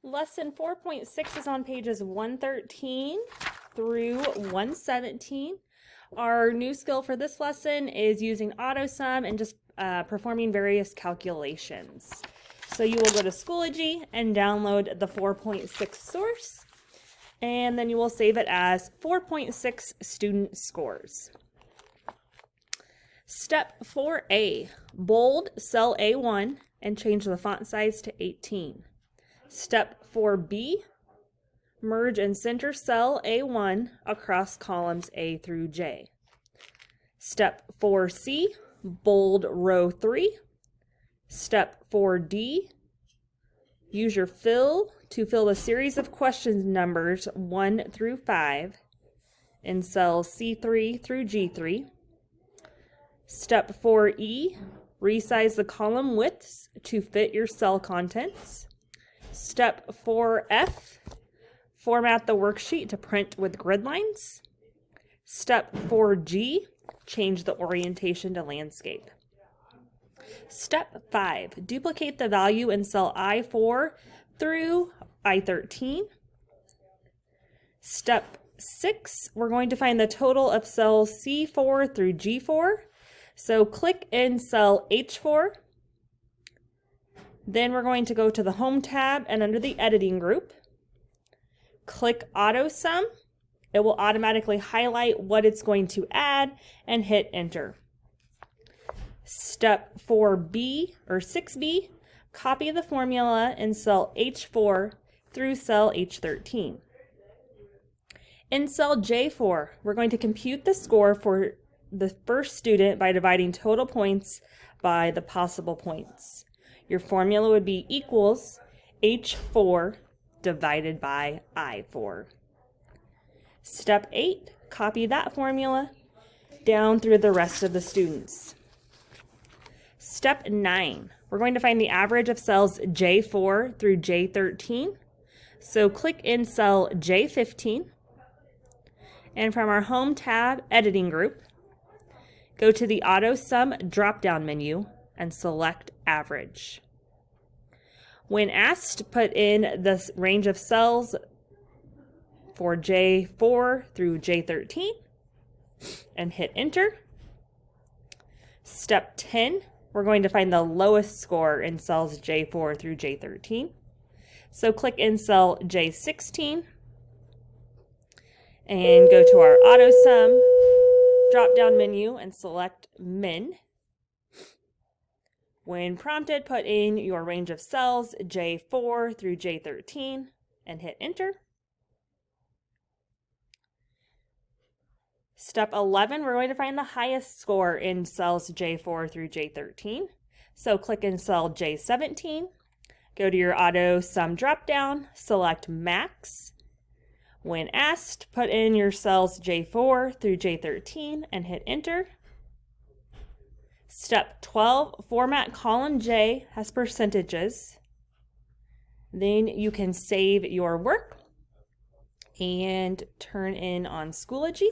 Lesson 4.6 is on pages 113 through 117. Our new skill for this lesson is using AutoSum and just performing various calculations. So you will go to Schoology and download the 4.6 source, and then you will save it as 4.6 student scores. Step 4A, bold cell A1 and change the font size to 18. Step 4B, merge and center cell A1 across columns A through J. Step 4C, bold row 3. Step 4D, use your fill to fill the series of question numbers 1 through 5 in cells C3 through G3. Step 4E, resize the column widths to fit your cell contents. Step 4F, format the worksheet to print with grid lines. Step 4G, change the orientation to landscape. Step 5, duplicate the value in cell I4 through I13. Step 6, we're going to find the total of cells C4 through G4. So click in cell H4. Then we're going to go to the Home tab and under the Editing group, click AutoSum. It will automatically highlight what it's going to add and hit Enter. Step 4B or 6B, copy the formula in cell H4 through cell H13. In cell J4, we're going to compute the score for the first student by dividing total points by the possible points. Your formula would be equals H4 divided by I4. Step 8, copy that formula down through the rest of the students. Step 9, we're going to find the average of cells J4 through J13. So click in cell J15, and from our Home tab Editing group, go to the AutoSum drop-down menu and select Average. When asked, put in the range of cells for J4 through J13 and hit Enter. Step 10, we're going to find the lowest score in cells J4 through J13. So click in cell J16 and go to our AutoSum drop-down menu and select Min. When prompted, put in your range of cells J4 through J13 and hit Enter. Step 11, we're going to find the highest score in cells J4 through J13. So click in cell J17, go to your AutoSum dropdown, select Max. When asked, put in your cells J4 through J13 and hit Enter. Step 12, format column J as percentages. Then you can save your work and turn in on Schoology.